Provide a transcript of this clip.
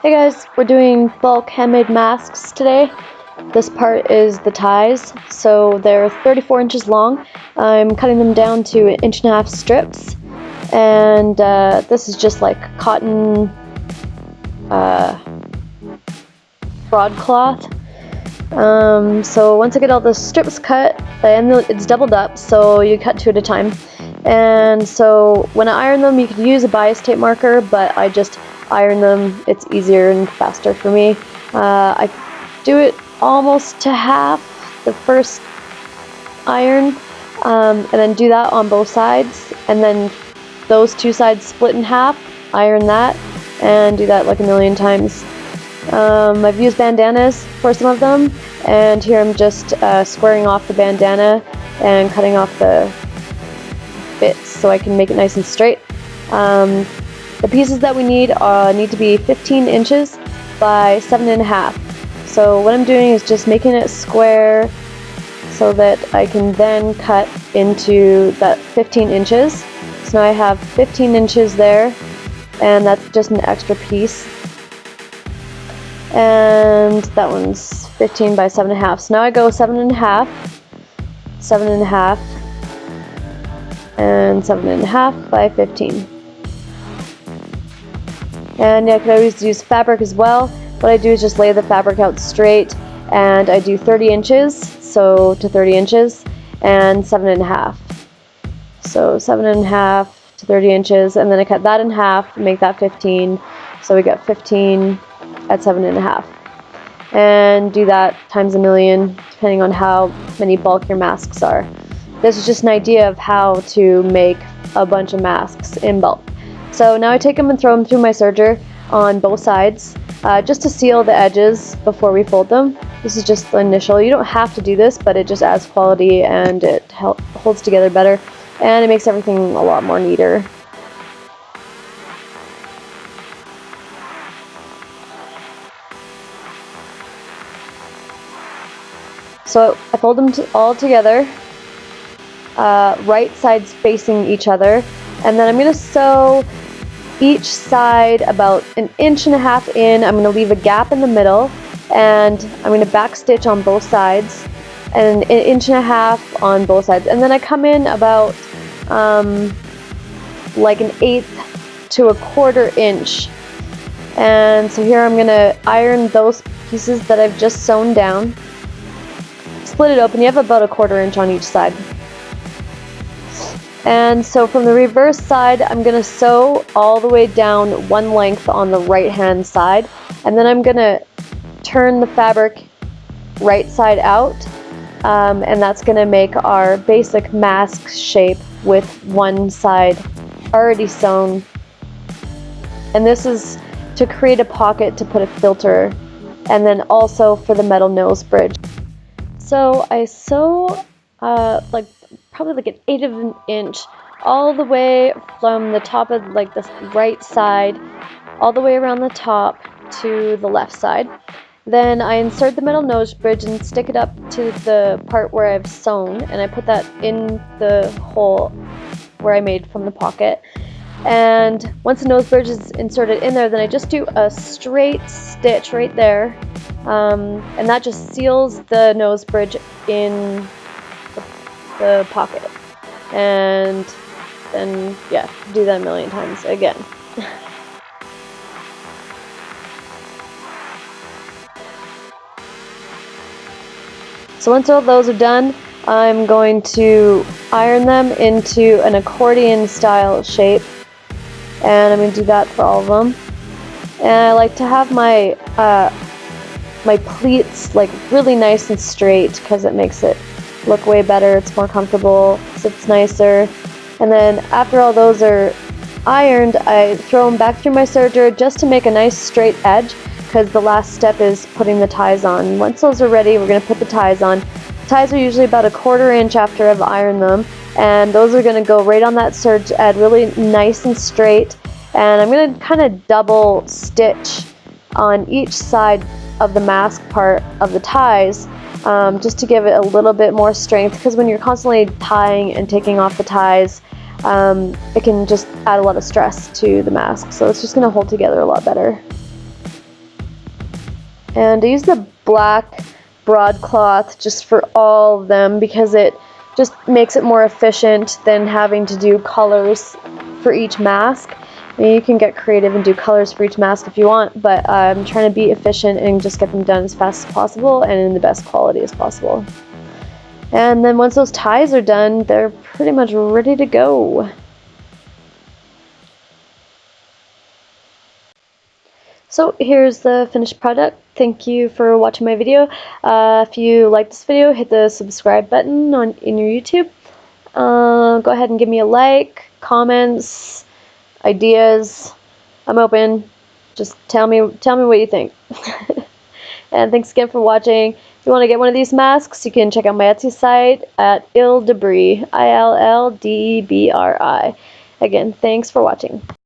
Hey guys, we're doing bulk handmade masks today. This part is the ties, so they're 34 inches long. I'm cutting them down to 1.5 inch strips, and this is just like cotton broadcloth. So once I get all the strips cut, and it's doubled up, so you cut 2 at a time. And so when I iron them, you could use a bias tape marker, but I just iron them. It's easier and faster for me. I do it almost to half the first iron, and then do that on both sides, and then those 2 sides split in half, iron that, and do that like a million times. I've used bandanas for some of them, and here I'm just squaring off the bandana and cutting off the bits so I can make it nice and straight. The pieces that we need to be 15 inches by 7.5. So what I'm doing is just making it square so that I can then cut into that 15 inches. So now I have 15 inches there, and that's just an extra piece. And that one's 15 by 7.5. So now I go 7.5, 7.5, and 7.5 by 15. And I could always use fabric as well. What I do is just lay the fabric out straight, and I do 30 inches, so to 30 inches, and 7.5. So 7.5 to 30 inches, and then I cut that in half, make that 15, so we got 15 at 7.5. And do that times a million, depending on how many bulk your masks are. This is just an idea of how to make a bunch of masks in bulk. So now I take them and throw them through my serger on both sides, just to seal the edges before we fold them. This is just the initial. You don't have to do this, but it just adds quality, and it holds together better, and it makes everything a lot more neater. So I fold them all together, right sides facing each other, and then I'm going to sew each side about 1.5 inches in. I'm going to leave a gap in the middle, and I'm going to back stitch on both sides, and 1.5 inches on both sides, and then I come in about like 1/8 to 1/4 inch. And so here I'm going to iron those pieces that I've just sewn down. Split it open. You have about 1/4 inch on each side. And so from the reverse side, I'm going to sew all the way down one length on the right hand side, and then I'm going to turn the fabric right side out, and that's going to make our basic mask shape with one side already sewn. And this is to create a pocket to put a filter, and then also for the metal nose bridge. So I sew probably like 1/8 of an inch all the way from the top of like the right side all the way around the top to the left side. Then I insert the metal nose bridge and stick it up to the part where I've sewn, and I put that in the hole where I made from the pocket. And once the nose bridge is inserted in there, then I just do a straight stitch right there, and that just seals the nose bridge in the pocket. And then yeah, do that 1,000,000 times again. So once all those are done, I'm going to iron them into an accordion style shape, and I'm going to do that for all of them. And I like to have my my pleats like really nice and straight, because it makes it look way better. It's more comfortable, sits nicer. And then after all those are ironed, I throw them back through my serger just to make a nice straight edge, because the last step is putting the ties on. Once those are ready, we're going to put the ties on. The ties are usually about 1/4 inch after I've ironed them, and those are going to go right on that serge edge, really nice and straight. And I'm going to kind of double stitch on each side of the mask part of the ties, just to give it a little bit more strength, because when you're constantly tying and taking off the ties, it can just add a lot of stress to the mask. So it's just going to hold together a lot better. And I use the black broadcloth just for all of them because it just makes it more efficient than having to do colors for each mask. I mean, you can get creative and do colors for each mask if you want, but I'm trying to be efficient and just get them done as fast as possible and in the best quality as possible. And then once those ties are done, they're pretty much ready to go. So here's the finished product. Thank you for watching my video. If you like this video, hit the subscribe button in your YouTube. Go ahead and give me a like, comments, ideas. I'm open. Just tell me what you think. And thanks again for watching. If you want to get one of these masks, you can check out my Etsy site at illdebri, ILLDEBRI. Again, thanks for watching.